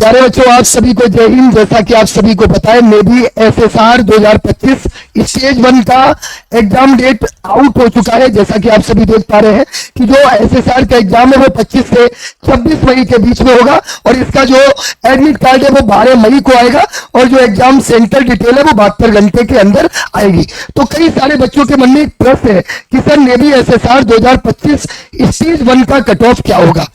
प्यारे बच्चों, आप सभी को जय हिंद। जैसा कि आप सभी को पता है, नेवी एसएसआर 2025 स्टेज 1 का एग्जाम डेट आउट हो चुका है। जैसा कि आप सभी देख पा रहे हैं कि जो एसएसआर का एग्जाम है वो 25 से 26 मई के बीच में होगा और इसका जो एडमिट कार्ड है वो 12 मई को आएगा और जो एग्जाम सेंटर डिटेल है वो 72 घंटे के अंदर आएगी। तो कई सारे बच्चों के मन में एक प्रश्न है कि सर नेवी एसएसआर 2025 स्टेज 1 का कट ऑफ क्या होगा।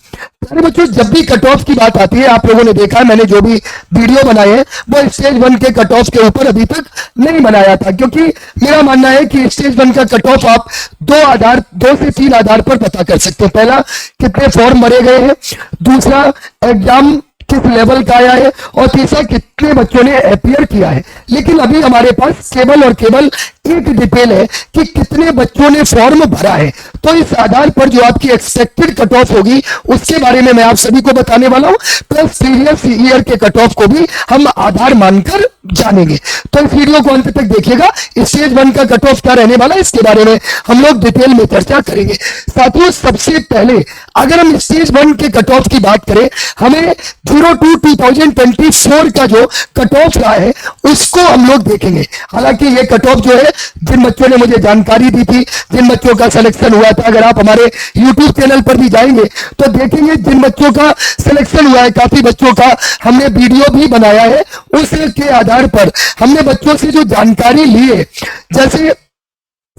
अरे बच्चों, जब भी कट ऑफ की बात आती है, आप लोगों ने देखा, मैंने जो भी वीडियो बनाए हैं वो स्टेज 1 के कट ऑफ के ऊपर अभी तक नहीं बनाया था, क्योंकि मेरा मानना है कि स्टेज 1 का कट ऑफ आप दो से तीन आधार पर पता कर सकते हैं। पहला, कितने फॉर्म भरे गए हैं, दूसरा एग्जाम किस लेवल का आया है और तीसरा कितने बच्चों ने अपीयर किया है। लेकिन अभी हमारे पास केवल और केवल एक डिटेल है कि कितने बच्चों ने फॉर्म भरा है। तो इस आधार पर जो आपकी एक्सपेक्टेड कट ऑफ होगी उसके बारे में मैं आप सभी को बताने वाला हूं, प्लस प्रीवियस ईयर के कट ऑफ को भी हम आधार मानकर जानेंगे। तो इस वीडियो को अंत तक देखिएगा। स्टेज 1 का कट ऑफ क्या रहने वाला है इसके बारे में हम लोग डिटेल में चर्चा करेंगे। साथियों, सबसे पहले अगर हम स्टेज 1 के कट ऑफ की बात करें, हमें 02/2024 का जो कट ऑफ रहा है उसको हम लोग देखेंगे। हालांकि ये कट ऑफ जो है, जिन बच्चों ने मुझे जानकारी दी थी, जिन बच्चों का सिलेक्शन हुआ था, अगर आप हमारे YouTube चैनल पर भी जाएंगे तो देखेंगे जिन बच्चों का सिलेक्शन हुआ है, काफी बच्चों का हमने वीडियो भी बनाया है। उसके आधार पर हमने बच्चों से जो जानकारी ली है, जैसे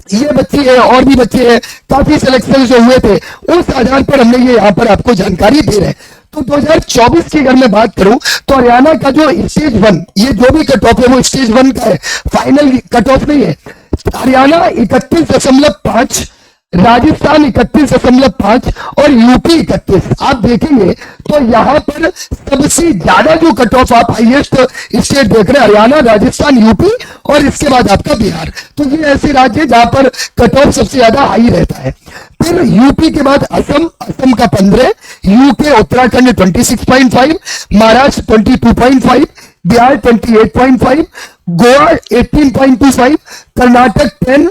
ये बच्चे हैं और भी बच्चे हैं, काफी सिलेक्शन जो हुए थे, उस आधार पर हमने ये यहाँ पर आपको जानकारी दे रहे हैं। तो 2024 की अगर मैं बात करूं तो हरियाणा का जो स्टेज 1, ये जो भी कट ऑफ है वो स्टेज 1 का है, फाइनल कट ऑफ नहीं है। हरियाणा 31.5, राजस्थान 31.5 और यूपी 31। आप देखेंगे तो यहां पर सबसे ज्यादा जो कट ऑफ आप हाईएस्ट स्टेट देख रहे हैं, हरियाणा, राजस्थान, यूपी और इसके बाद आपका बिहार। तो ये ऐसे राज्य है जहां पर कट ऑफ सबसे ज्यादा हाई रहता है। फिर यूपी के बाद असम का 15, यूके उत्तराखंड 26.5, महाराष्ट्र 22.5, बिहार 28.5, गोवा 18.25, कर्नाटक 10,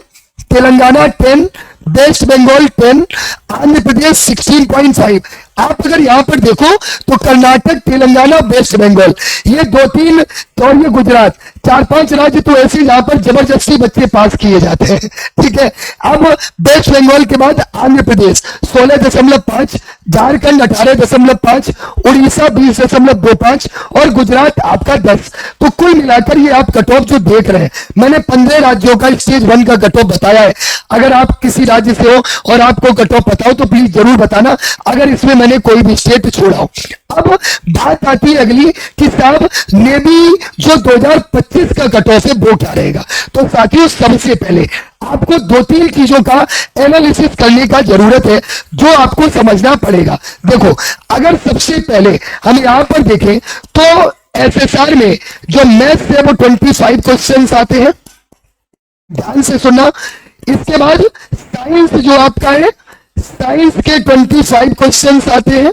तेलंगाना 10, वेस्ट बंगाल 10, आंध्र प्रदेश 16.5। आप अगर यहां पर देखो तो कर्नाटक, तेलंगाना, वेस्ट बंगाल, ये 2-3 और ये गुजरात, 4-5 राज्य तो ऐसे जहां पर जबरदस्ती बच्चे पास किए जाते हैं। ठीक है। अब वेस्ट बंगाल के बाद आंध्र प्रदेश 16.5, झारखंड 18.5, उड़ीसा 20.25 और गुजरात आपका 10। तो कुल मिलाकर ये आप कट ऑफ जो देख रहे हैं, मैंने 15 राज्यों का स्टेज 1 का कट ऑफ बताया है। अगर आप किसी राज्य से हो और आपको कट ऑफ पता हो तो प्लीज जरूर बताना, अगर इसमें मैंने कोई भी स्टेट छोड़ा हो। अब बात आती है अगली कि साहब नेवी जो 2025 का कट ऑफ है वो क्या रहेगा। तो साथियों, सबसे पहले आपको 2-3 चीजों का एनालिसिस करने का जरूरत है जो आपको समझना पड़ेगा। देखो, अगर सबसे पहले हम यहां पर देखें तो एसएसआर में जो मैथ्स है वो 25 क्वेश्चंस आते हैं, ध्यान से सुनना। इसके बाद साइंस जो आपका है, साइंस के 25 क्वेश्चंस आते हैं।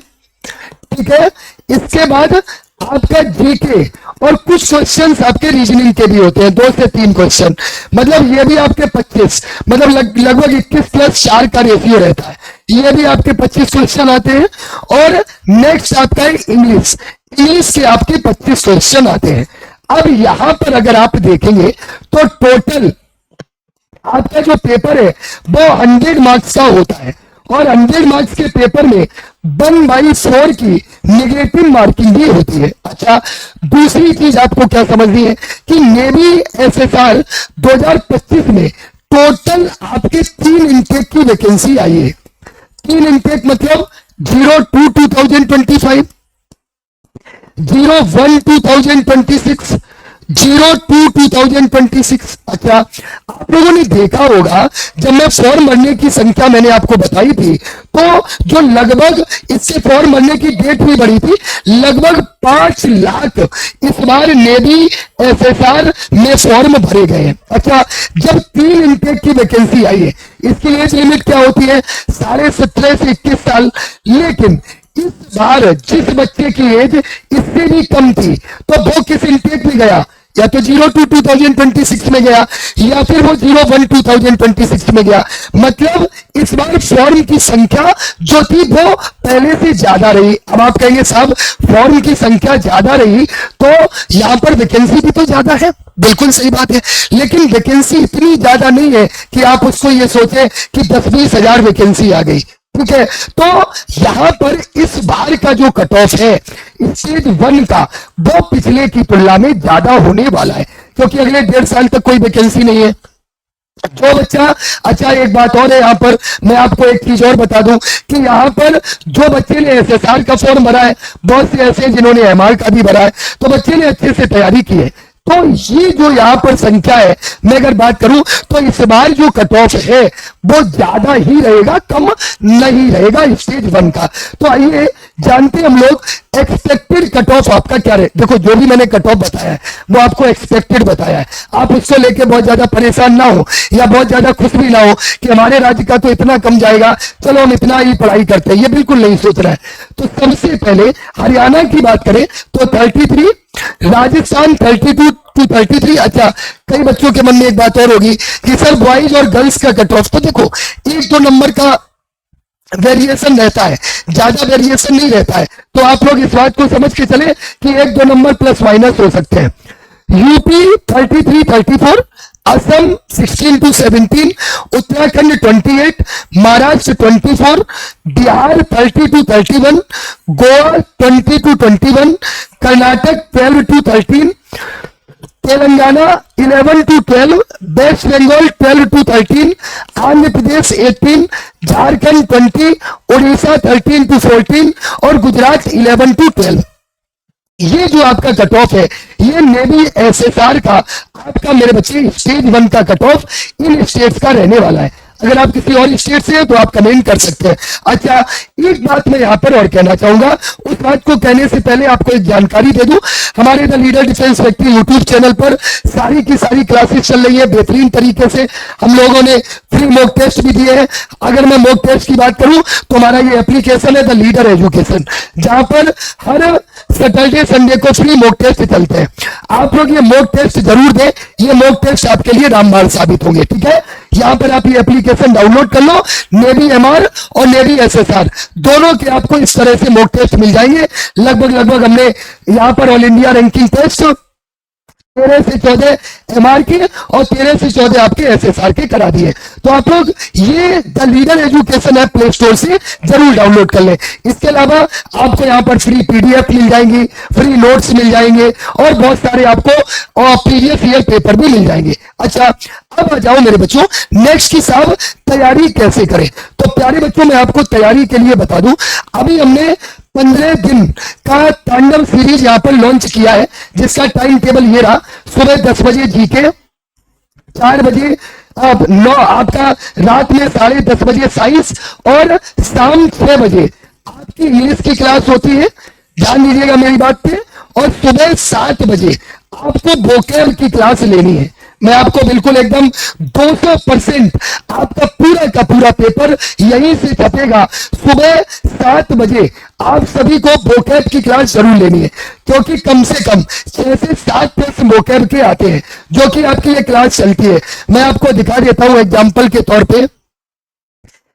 ठीक है। इसके बाद आपका जीके और कुछ क्वेश्चंस आपके रीजनिंग के भी होते हैं, 2 से 3 क्वेश्चन, मतलब ये भी आपके 25, मतलब लगभग 21+4 का रेशियो रहता है। ये भी आपके 25 क्वेश्चन आते हैं। और नेक्स्ट आपका है इंग्लिश के आपके 25 क्वेश्चन आते हैं। अब यहां पर अगर आप देखेंगे तो टोटल आपका जो पेपर है वो 100 मार्क्स का होता है और 100 मार्क्स के पेपर में 1/4 की नेगेटिव मार्किंग भी होती है। अच्छा, दूसरी चीज आपको क्या समझनी है कि नेवी एसएसआर 2025 में टोटल आपके 3 इनटेक की वैकेंसी आई है। 3 इनटेक मतलब 02/2025, 01/2026, 02/2026। अच्छा, आप लोगों ने देखा होगा जब मैं फॉर्म भरने की संख्या मैंने आपको बताई थी तो जो लगभग इससे फॉर्म भरने की डेट भी बढ़ी थी, लगभग 5 लाख इस बार नेवी एसएसआर में फॉर्म भरे गए हैं। अच्छा, जब 3 इनटेक की वैकेंसी आई है, इसकी एज लिमिट क्या होती है, 17.5 से 21 साल। लेकिन इस बार जिस बच्चे की एज इससे भी कम थी तो वो किस इनटेक में गया, या तो 02 2026 में गया या फिर वो 01 2026 में गया। मतलब इस बार फॉर्म की संख्या जो थी वो पहले से ज्यादा रही। अब आप कहेंगे साहब फॉर्म की संख्या ज्यादा रही तो यहां पर वैकेंसी भी तो ज्यादा है। बिल्कुल सही बात है, लेकिन वैकेंसी इतनी ज्यादा नहीं है कि आप उसको ये सोचे कि 10-20 हजार वैकेंसी आ गई। ठीक है, तो यहां पर इस बार का जो कट ऑफ है स्टेज 1 का वो पिछले की तुलना में ज्यादा होने वाला है, क्योंकि अगले 1.5 साल तक कोई वैकेंसी नहीं है। जो बच्चा, अच्छा एक बात और है, यहां पर मैं आपको एक चीज और बता दूं कि यहां पर जो बच्चे ने एसएसआर का फॉर्म भरा है, बहुत से ऐसे जिन्होंने एमआर का भी भरा है, तो बच्चे ने अच्छे से तैयारी की है। तो ये जो यहां पर संख्या है, मैं अगर बात करूं तो इस बार जो कट ऑफ है वो ज्यादा ही रहेगा, कम नहीं रहेगा स्टेज 1 का। तो आइए जानते हम लोग एक्सपेक्टेड कट ऑफ आपका क्या रहे। देखो जो भी मैंने कट ऑफ बताया है वो आपको एक्सपेक्टेड बताया है, आप उसको लेके बहुत ज्यादा परेशान ना हो या बहुत ज्यादा खुश भी ना हो कि हमारे राज्य का तो इतना कम जाएगा, चलो हम इतना ही पढ़ाई करते हैं, ये बिल्कुल नहीं सोच रहा है। तो सबसे पहले हरियाणा की बात करें तो 33, राजस्थान 32 to 33। अच्छा, कई बच्चों के मन में एक बात और होगी कि सर बॉयज और गर्ल्स का कट ऑफ, तो देखो 1-2 नंबर का वेरिएशन रहता है, ज्यादा वेरिएशन नहीं रहता है। तो आप लोग इस बात को समझ के चले कि 1-2 नंबर प्लस माइनस हो सकते हैं। UP 33-34, Assam 16 to 17, Uttarakhand 28, Maharashtra 24, Bihar 30 to 31, Goa 20 to 21, Karnataka 12 to 13, Telangana 11 to 12, West Bengal 12 to 13, Andhra Pradesh 18, Jharkhand 20, Orissa 13 to 14 और गुजरात 11 to 12। ये जो आपका कट ऑफ है ये नेवी एसएसआर का आपका मेरे बच्चे स्टेज 1 का कट ऑफ इन स्टेट्स का रहने वाला है। अगर आप किसी और स्टेट से हैं तो आप कमेंट कर सकते हैं। अच्छा, एक बात मैं यहाँ पर और कहना चाहूंगा, उस बात को कहने से पहले आपको एक जानकारी दे दूं। हमारे the leader defence factory YouTube channel पर सारी की सारी क्लासेस चल रही है बेहतरीन तरीके से। हम लोगों ने फ्री मॉक टेस्ट भी दिए हैं। अगर मैं मॉक टेस्ट की बात करूं तो हमारा ये एप्लीकेशन है द लीडर एजुकेशन, जहां पर हर सैटरडे संडे को फ्री मॉक टेस्ट चलते हैं। आप लोग ये मॉक टेस्ट जरूर दें, ये मॉक टेस्ट आपके लिए रामबाण साबित होंगे। ठीक है, यहां पर आप ये एप्लीकेशन डाउनलोड कर लो, नेवी एमआर और नेवी एसएसआर दोनों के आपको इस तरह से मॉक टेस्ट मिल जाएंगे। लगभग हमने यहां पर ऑल इंडिया रैंकिंग टेस्ट 13 से 14 एमआर के और 13 से 14 आपके एसएसआर के करा दिए। तो आप लोग ये the leader education app play store से जरूर डाउनलोड कर लें। इसके अलावा आपको यहाँ पर फ्री पीडीएफ मिल जाएंगी, फ्री नोट्स मिल जाएंगे और बहुत सारे आपको प्रीवियस ईयर पेपर भी मिल जाएंगे। अच्छा, अब आ जाओ मेरे बच्चों नेक्स्ट की साहब तैयारी कैसे करें। तो प्यारे बच्चों मैं आपको तैयारी के लिए बता दूं, अभी हमने 15 दिन का तांडव सीरीज यहां पर लॉन्च किया है, जिसका टाइम टेबल ये रहा। सुबह 10 बजे जीके, 4 बजे आपका रात में 10:30 बजे साइंस और शाम 6 बजे आपकी इंग्लिश की क्लास होती है, ध्यान दीजिएगा मेरी बात पे। और सुबह 7 बजे आपको वोकैब की क्लास लेनी है। मैं आपको बिल्कुल एकदम 200% आपका पूरा का पूरा पेपर यहीं से छपेगा। सुबह 7 बजे आप सभी को वोकैब की क्लास जरूर लेनी है, क्योंकि कम से कम 6 से 7 प्रश्न वोकैब के आते हैं जो कि आपकी ये क्लास चलती है। मैं आपको दिखा देता हूं एग्जाम्पल के तौर पे।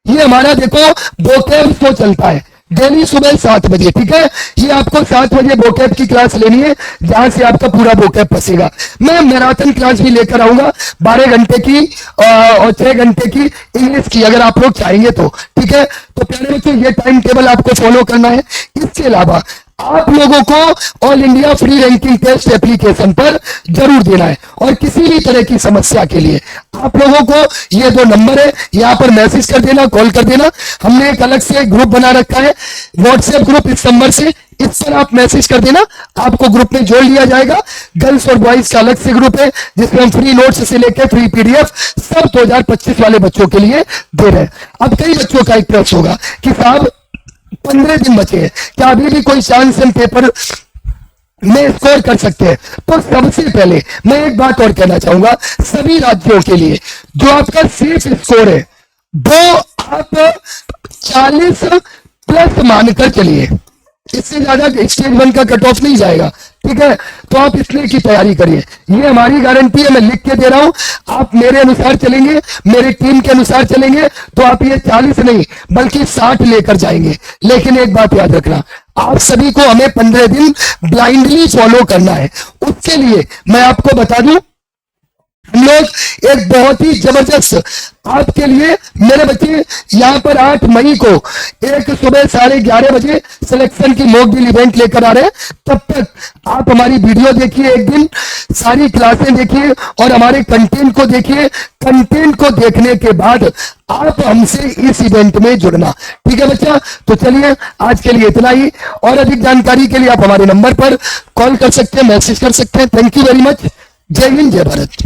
ये हमारा देखो वोकैब शो चलता है डेली सुबह 7 बजे। ठीक है, ये आपको 7 बजे वोकैब की क्लास लेनी है, जहां से आपका पूरा वोकैब फंसेगा। मैं मैराथन क्लास भी लेकर आऊंगा 12 घंटे की और 6 घंटे की इंग्लिश की, अगर आप लोग चाहेंगे तो। ठीक है, तो प्यारे बच्चों ये टाइम टेबल आपको फॉलो करना है। इसके अलावा आप लोगों को all India free ranking test application पर जरूर देना है, और किसी भी तरह की समस्या के लिए आप लोगों को ये 2 नंबर है, यहाँ पर मैसेज कर देना, कॉल कर देना। हमने एक अलग से ग्रुप बना रखा है व्हाट्सएप ग्रुप, इस नंबर से, इस पर आप मैसेज कर देना, आपको ग्रुप में जोड़ लिया जाएगा। गर्ल्स और बॉयज का अलग से ग्रुप है जिसमें हम फ्री नोट्स से लेकर फ्री पीडीएफ सब 2025 वाले बच्चों के लिए दे रहे हैं। अब कई बच्चों का एक प्रश्न होगा कि साहब 15 दिन बचे हैं, क्या अभी भी कोई चांस हम पेपर में स्कोर कर सकते हैं? तो सबसे पहले मैं एक बात और कहना चाहूंगा सभी राज्यों के लिए, जो आपका सेफ स्कोर है वो आप 40 प्लस मानकर चलिए। इससे ज्यादा स्टेज 1 का कट ऑफ नहीं जाएगा, ठीक है। तो आप इसलिए की तैयारी करिए, ये हमारी गारंटी है, मैं लिख के दे रहा हूं। आप मेरे अनुसार चलेंगे, मेरे टीम के अनुसार चलेंगे, तो आप ये 40 नहीं बल्कि 60 लेकर जाएंगे। लेकिन एक बात याद रखना, आप सभी को हमें 15 दिन ब्लाइंडली फॉलो करना है। उसके लिए मैं आपको बता दूं, हम लोग एक बहुत ही जबरदस्त आपके लिए, मेरे बच्चे यहां पर 8 मई को एक सुबह 11:30 बजे सिलेक्शन की मॉक ड्रिल इवेंट लेकर आ रहे हैं। तब तक आप हमारी वीडियो देखिए, एक दिन सारी क्लासें देखिए और हमारे कंटेंट को देखिए। कंटेंट को देखने के बाद आप हमसे इस इवेंट में जुड़ना, ठीक है बच्चा। तो चलिए आज के लिए इतना ही, और अधिक जानकारी के लिए आप हमारे नंबर पर कॉल कर सकते हैं, मैसेज कर सकते हैं। Thank you very much. जय हिंद, जय भारत।